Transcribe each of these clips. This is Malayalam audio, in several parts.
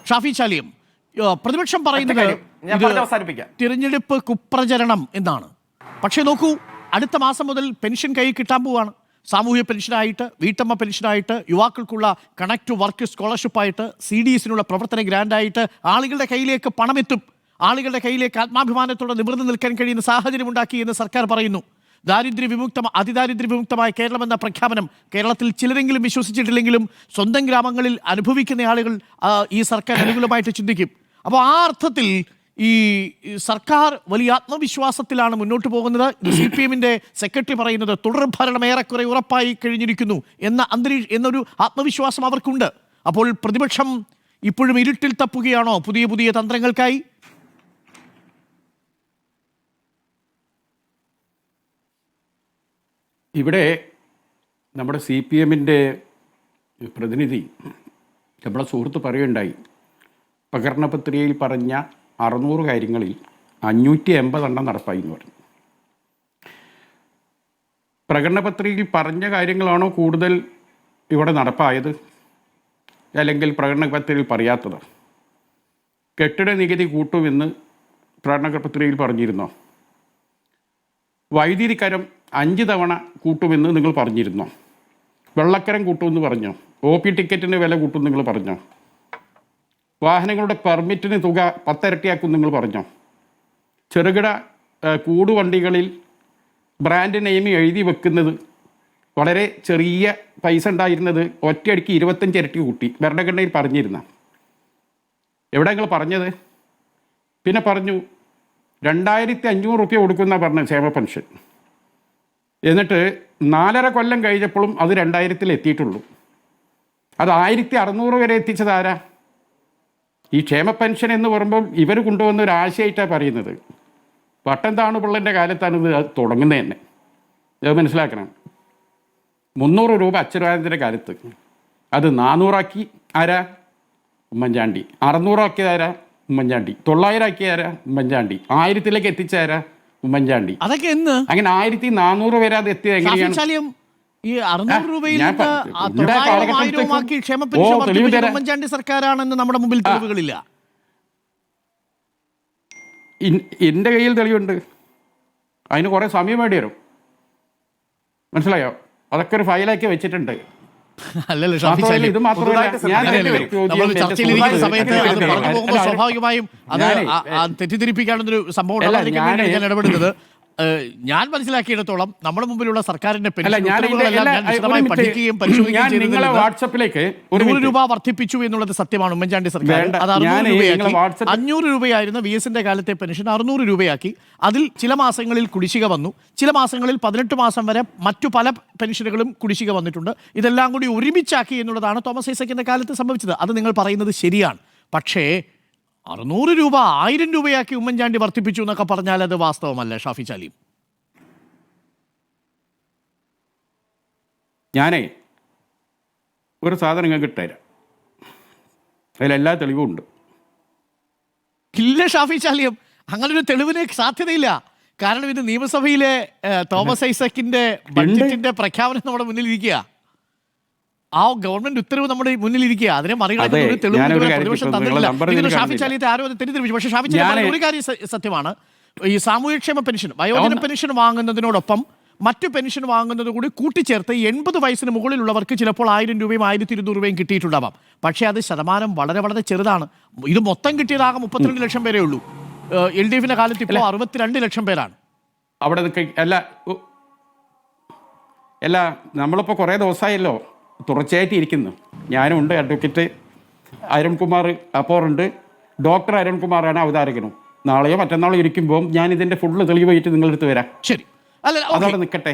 ഷാഫി ചാലിയം, പ്രതിപക്ഷം പറയുന്നത് തിരഞ്ഞെടുപ്പ് കുപ്രചരണം എന്നാണ്. പക്ഷേ നോക്കൂ, അടുത്ത മാസം മുതൽ പെൻഷൻ കൈ കിട്ടാൻ പോവാണ്. സാമൂഹ്യ പെൻഷനായിട്ട്, വീട്ടമ്മ പെൻഷനായിട്ട്, യുവാക്കൾക്കുള്ള കണക്ട് ടു വർക്ക് സ്കോളർഷിപ്പായിട്ട്, CDSനുള്ള പ്രവർത്തന ഗ്രാൻഡായിട്ട് ആളുകളുടെ കയ്യിലേക്ക് പണമെത്തും. ആളുകളുടെ കയ്യിലേക്ക് ആത്മാഭിമാനത്തോടെ നിമിർന്നു നിൽക്കാൻ കഴിയുന്ന സാഹചര്യം ഉണ്ടാക്കി എന്ന് സർക്കാർ പറയുന്നു. അതിദാരിദ്ര്യ വിമുക്തമായ കേരളം എന്ന പ്രഖ്യാപനം കേരളത്തിൽ ചിലരെങ്കിലും വിശ്വസിച്ചിട്ടില്ലെങ്കിലും സ്വന്തം ഗ്രാമങ്ങളിൽ അനുഭവിക്കുന്ന ആളുകൾ ഈ സർക്കാർ അനുകൂലമായിട്ട് ചിന്തിക്കും. അപ്പോൾ ആ അർത്ഥത്തിൽ ഈ സർക്കാർ വലിയ ആത്മവിശ്വാസത്തിലാണ് മുന്നോട്ട് പോകുന്നത്. CPMന്റെ സെക്രട്ടറി പറയുന്നത് തുടർഭരണം ഏറെക്കുറെ ഉറപ്പായി കഴിഞ്ഞിരിക്കുന്നു എന്നൊരു ആത്മവിശ്വാസം അവർക്കുണ്ട്. അപ്പോൾ പ്രതിപക്ഷം ഇപ്പോഴും ഇരുട്ടിൽ തപ്പുകയാണോ പുതിയ പുതിയ തന്ത്രങ്ങൾക്കായി? ഇവിടെ നമ്മുടെ CPMന്റെ പ്രതിനിധി, നമ്മളെ സുഹൃത്ത് പറയുകയുണ്ടായി, പ്രകടനപത്രികയിൽ പറഞ്ഞ 600 കാര്യങ്ങളിൽ 580 നടപ്പായി എന്ന് പറഞ്ഞു. പ്രകടനപത്രികയിൽ പറഞ്ഞ കാര്യങ്ങളാണോ കൂടുതൽ ഇവിടെ നടപ്പായത്, അല്ലെങ്കിൽ പ്രകടനപത്രികയിൽ പറയാത്തത്? കെട്ടിട നികുതി കൂട്ടുമെന്ന് പ്രകടനപത്രികയിൽ പറഞ്ഞിരുന്നോ? വൈദ്യുതി കരം 5 തവണ കൂട്ടുമെന്ന് നിങ്ങൾ പറഞ്ഞിരുന്നോ? വെള്ളക്കരം കൂട്ടുമെന്ന് പറഞ്ഞോ? OP ടിക്കറ്റിന് വില കൂട്ടുമെന്ന് നിങ്ങൾ പറഞ്ഞോ? വാഹനങ്ങളുടെ പെർമിറ്റിന് തുക 10 ഇരട്ടിയാക്കും നിങ്ങൾ പറഞ്ഞോ? ചെറുകിട കൂടുവണ്ടികളിൽ ബ്രാൻഡ് നെയിം എഴുതി വെക്കുന്നത് വളരെ ചെറിയ പൈസ ഉണ്ടായിരുന്നത് ഒറ്റയടിക്ക് 25 ഇരട്ടി കൂട്ടി ഭരണഘടനയിൽ പറഞ്ഞിരുന്ന എവിടെ നിങ്ങൾ പറഞ്ഞത്? പിന്നെ പറഞ്ഞു 2500 രൂപ കൊടുക്കുന്ന പറഞ്ഞ ക്ഷേമ പെൻഷൻ. എന്നിട്ട് 4.5 കൊല്ലം കഴിഞ്ഞപ്പോഴും അത് 2000 എത്തിയിട്ടുള്ളൂ. അത് 1600 വരെ എത്തിച്ചതാരാ? ഈ ക്ഷേമ പെൻഷൻ എന്ന് പറയുമ്പം ഇവർ കൊണ്ടുവന്ന ഒരു ആശയമായിട്ടാണ് പറയുന്നത്. പട്ടംതാണു പിള്ളൻ്റെ കാലത്താണ് ഇത് തുടങ്ങുന്നത് തന്നെ. ഇത് മനസ്സിലാക്കണം. 300 രൂപ അച്യുതാനന്ദൻ്റെ കാലത്ത് അത് 400 ആക്കി ആരാ? ഉമ്മൻചാണ്ടി. 600 ആക്കിയതാരാ? ഉമ്മൻചാണ്ടി. 900 ആക്കിയതാരാ? ഉമ്മൻചാണ്ടി. 1000 എത്തിച്ചാരാ? ഉമ്മൻചാണ്ടി. അതൊക്കെ എന്ന് അങ്ങനെ 1400 വരെ അത് എത്തിയത് എങ്ങനെയാണ്? ഈ 600 രൂപയിൽ ഉമ്മൻചാണ്ടി സർക്കാരാണെന്ന് നമ്മുടെ മുമ്പിൽ തെളിവുകളില്ല. എൻ്റെ കയ്യിൽ തെളിവുണ്ട്. അതിന് കുറേ സമയം വേണ്ടി വരും. മനസ്സിലായോ? അതൊക്കെ ഒരു ഫയലാക്കി വെച്ചിട്ടുണ്ട്. ഇത് സ്വാഭാവികമായും അത് തെറ്റിദ്ധരിപ്പിക്കാണെന്നൊരു സംഭവം ഞാൻ ഇടപെടുന്നത്. ഞാൻ മനസ്സിലാക്കിയിടത്തോളം നമ്മുടെ മുമ്പിലുള്ള സർക്കാരിന്റെ പഠിക്കുകയും പരിശോധിക്കുകയും ചെയ്തതിൽ 100 രൂപ വർദ്ധിപ്പിച്ചു എന്നുള്ളത് സത്യമാണ്. ഉമ്മൻചാണ്ടി സർക്കാർ അത് 600 രൂപയാക്കി. 500 രൂപയായിരുന്ന VSന്റെ കാലത്തെ പെൻഷൻ 600 രൂപയാക്കി. അതിൽ ചില മാസങ്ങളിൽ കുടിശ്ശിക വന്നു, ചില മാസങ്ങളിൽ 18 മാസം വരെ മറ്റു പല പെൻഷനുകളും കുടിശ്ശിക വന്നിട്ടുണ്ട്. ഇതെല്ലാം കൂടി ഒരുമിച്ചാക്കി എന്നുള്ളതാണ് തോമസ് ഐസക്കിന്റെ കാലത്ത് സംഭവിച്ചത്. അത് നിങ്ങൾ പറയുന്നത് ശരിയാണ്. പക്ഷേ 600 രൂപ 1000 രൂപയാക്കി ഉമ്മൻചാണ്ടി വർദ്ധിപ്പിച്ചു എന്നൊക്കെ പറഞ്ഞാൽ അത് വാസ്തവമല്ല. ഷാഫി ചാലിയും, ഞാനേ ഒരു സാധനം നിങ്ങൾക്ക് ഇട്ടുതരാം. അതിലെല്ലാ തെളിവും ഉണ്ട്. ഇല്ല ഷാഫി ചാലിയും, അങ്ങനൊരു തെളിവിന് സാധ്യതയില്ല. കാരണം ഇത് നിയമസഭയിലെ തോമസ് ഐസക്കിന്റെ ബഡ്ജറ്റിന്റെ പ്രഖ്യാപനം നമ്മുടെ മുന്നിലിരിക്കുക. ആ ഗവൺമെന്റ് ഉത്തരവ് നമ്മുടെ മുന്നിലിരിക്കുക. അതിനെ മറികടക്കുന്ന ഒരു തെളിവ് പ്രതിപക്ഷം തന്നിട്ടില്ല. ഷാഫി ചാലിയത്തെ ആരോ തെറ്റിദ്ധരിപ്പിച്ചു. പക്ഷേ ഷാഫി ചാലിയ ഒരു കാര്യം സത്യമാണ്. ഈ സാമൂഹ്യക്ഷേമ പെൻഷൻ, വയോജന പെൻഷൻ വാങ്ങുന്നതിനോടൊപ്പം മറ്റു പെൻഷൻ വാങ്ങുന്നത് കൂടി കൂട്ടിച്ചേർത്ത് 80 വയസ്സിന് മുകളിലുള്ളവർക്ക് ചിലപ്പോൾ 1000 രൂപയും 1200 രൂപയും കിട്ടിയിട്ടുണ്ടാവാം. പക്ഷേ അത് ശതമാനം വളരെ വളരെ ചെറുതാണ്. ഇത് മൊത്തം കിട്ടിയതാകെ 32 ലക്ഷം പേരേ ഉള്ളൂ. LDFന്റെ കാലത്ത് ഇപ്പോൾ 62 ലക്ഷം പേരാണ്. അവിടെ അല്ല നമ്മളിപ്പോൾ കുറേ ദിവസമായല്ലോ തുടർച്ചയായിട്ട് ഇരിക്കുന്നു. ഞാനും ഉണ്ട്, അഡ്വക്കേറ്റ് അരുൺകുമാർ അപ്പോറുണ്ട്, ഡോക്ടർ അരുൺകുമാറാണ് അവതാരകനും. നാളെയോ മറ്റന്നാളോ ഇരിക്കുമ്പോൾ ഞാൻ ഇതിൻ്റെ ഫുള്ള് തെളിവായിട്ട് നിങ്ങളെടുത്ത് വരാം. ശരി, അതവിടെ നിൽക്കട്ടെ.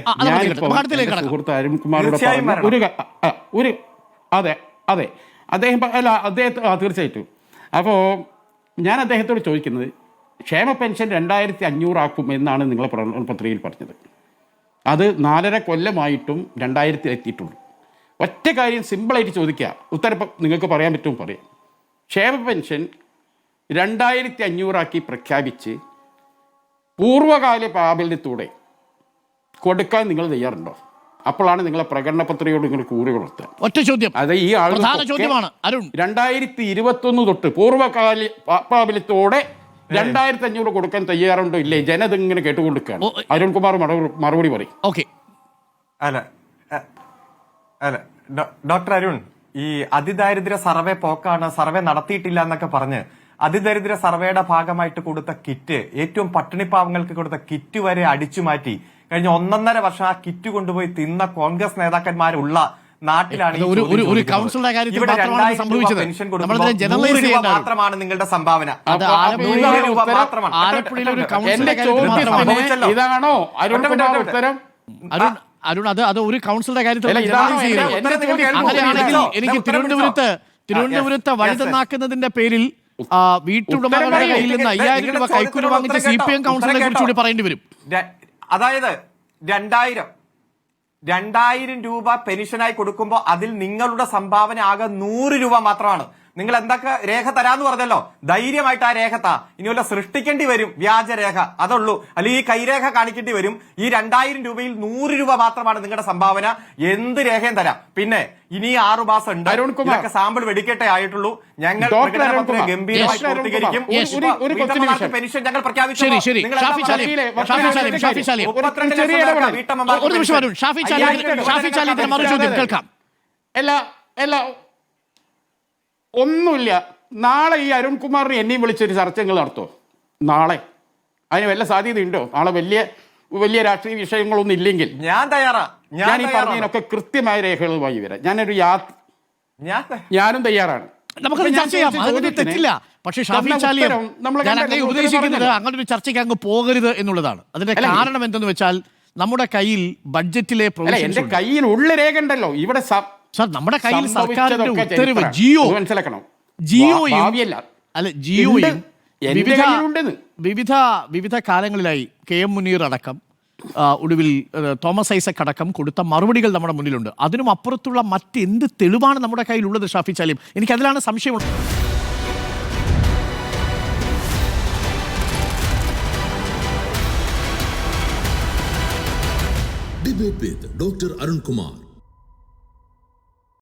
സുഹൃത്ത് അരുൺകുമാറോട് ഒരു അതെ അദ്ദേഹം തീർച്ചയായിട്ടും. അപ്പോൾ ഞാൻ അദ്ദേഹത്തോട് ചോദിക്കുന്നത്, ക്ഷേമ പെൻഷൻ 2500 ആക്കും എന്നാണ് നിങ്ങളെ പത്രികയിൽ പറഞ്ഞത്. അത് 4.5 കൊല്ലമായിട്ടും 2000 എത്തിയിട്ടുള്ളൂ. ഒറ്റ കാര്യം സിമ്പിളായിട്ട് ചോദിക്കുക, ഉത്തരം നിങ്ങൾക്ക് പറയാൻ പറ്റും. പറയാം, ക്ഷേമ പെൻഷൻ 2500 ആക്കി പ്രഖ്യാപിച്ച് പൂർവ്വകാല പ്രാബല്യത്തോടെ കൊടുക്കാൻ നിങ്ങൾ തയ്യാറുണ്ടോ? അപ്പോഴാണ് നിങ്ങളെ പ്രകടന പത്രികയോട് നിങ്ങൾ കൂറി കൊടുത്തത്. ഒറ്റ ചോദ്യം, അത് ഈ പ്രധാന ചോദ്യമാണ് അരുൺ. 2021 തൊട്ട് പൂർവ്വകാലത്തോടെ 2500 കൊടുക്കാൻ തയ്യാറുണ്ടോ ഇല്ലേ? ജനത ഇങ്ങനെ കേട്ടുകൊണ്ടിരിക്കുകയാണ്. അരുൺകുമാർ മറുപടി പറയും. ഓക്കെ. അല്ല ഡോക്ടർ അരുൺ, ഈ അതിദാരിദ്ര്യ സർവേ പോക്കാണ്, സർവേ നടത്തിയിട്ടില്ല എന്നൊക്കെ പറഞ്ഞ് അതിദരിദ്ര സർവേയുടെ ഭാഗമായിട്ട് കൊടുത്ത കിറ്റ്, ഏറ്റവും പട്ടിണിപ്പാവങ്ങൾക്ക് കൊടുത്ത കിറ്റ് വരെ അടിച്ചു മാറ്റി കഴിഞ്ഞ 1.5 വർഷം ആ കിറ്റ് കൊണ്ടുപോയി തിന്ന കോൺഗ്രസ് നേതാക്കന്മാരുള്ള നാട്ടിലാണ് ഒരു കൗൺസിലറുടെ കാര്യത്തിൽ മാത്രമാണ് സംഭവിച്ചത്. പെൻഷൻ കൊടുക്കുമ്പോൾ 100 രൂപ മാത്രമാണ് നിങ്ങളുടെ സംഭാവന. ആലപ്പുഴയിലെ ഒരു കൗൺസിലറുടെ ഇതാണോ അരുൺകുമാർ ഉത്തരം? അരുൺ, അത് ഒരു കൗൺസിലറുടെ കാര്യത്തിൽ അങ്ങനെയാണെങ്കിൽ എനിക്ക് തിരുവനന്തപുരത്ത് വഴി തന്നാക്കുന്നതിന്റെ പേരിൽ വീട്ടുടമകളുടെ കയ്യിൽ നിന്ന് 5000 രൂപ കൈക്കൂലി വാങ്ങിച്ച CPM കൗൺസിലറെ കുറിച്ചുകൂടി പറയേണ്ടി വരും. അതായത് 2000 രൂപ പെൻഷനായി കൊടുക്കുമ്പോൾ അതിൽ നിങ്ങളുടെ സംഭാവന ആകെ 100 രൂപ മാത്രമാണ്. നിങ്ങൾ എന്തൊക്കെ രേഖ തരാന്ന് പറഞ്ഞല്ലോ, ധൈര്യമായിട്ട് ആ രേഖ ഇനി വല്ല സൃഷ്ടിക്കേണ്ടി വരും, വ്യാജരേഖ, അതുള്ളൂ. അല്ലെങ്കിൽ ഈ കൈരേഖ കാണിക്കേണ്ടി വരും. ഈ 2000 രൂപയിൽ 100 രൂപ മാത്രമാണ് നിങ്ങളുടെ സംഭാവന. എന്ത് രേഖയും തരാം. പിന്നെ ഇനി 6 മാസം ഉണ്ട്, ഇതൊക്കെ സാമ്പിൾ വെടിക്കട്ടെ ആയിട്ടുള്ളൂ. ഞങ്ങൾ ഗംഭീരമായി പൂർത്തീകരിക്കും. പെൻഷൻ ഞങ്ങൾ പ്രഖ്യാപിച്ചു. ഒന്നുമില്ല. നാളെ ഈ അരുൺകുമാറിനെ എന്നെയും വിളിച്ചൊരു ചർച്ചകൾ നടത്തുമോ? നാളെ അതിന് വല്ല സാധ്യതയുണ്ടോ? നാളെ വലിയ രാഷ്ട്രീയ വിഷയങ്ങളൊന്നും ഇല്ലെങ്കിൽ ഞാൻ തയ്യാറാ. ഞാൻ ഈ പറഞ്ഞതിനൊക്കെ കൃത്യമായ രേഖകളുമായി വരാം. ഞാനും തയ്യാറാണ്. നമുക്കത് ചർച്ച ചെയ്യാം, അതിന് തെറ്റില്ല. പക്ഷേ ഷാഫി ചാലിയം ഞാൻ അങ്ങനെ ഉപദേശിക്കുന്നത് അങ്ങനെ ഒരു ചർച്ചയ്ക്ക് അങ്ങ് പോകരുത് എന്നുള്ളതാണ്. അതിന്റെ കാരണം എന്തെന്ന് വെച്ചാൽ നമ്മുടെ കയ്യിൽ ബഡ്ജറ്റിലെ എന്റെ കയ്യിൽ ഉള്ള രേഖ ഉണ്ടല്ലോ ഇവിടെ. സാർ, നമ്മുടെ കയ്യിൽ സർക്കാരിന്റെ ഉത്തരവ് മനസ്സിലാക്കണം. ജിയോയും വിവിധ കാലങ്ങളിലായി KM മുനീർ അടക്കം ഒടുവിൽ തോമസ് ഐസക് അടക്കം കൊടുത്ത മറുപടികൾ നമ്മുടെ മുന്നിലുണ്ട്. അതിനും അപ്പുറത്തുള്ള മറ്റെന്ത് തെളിവാണ് നമ്മുടെ കയ്യിലുള്ളത് Shafi Chaliyam? എനിക്കതിലാണ് സംശയമുള്ളത്. Debate with Dr. Arun Kumar.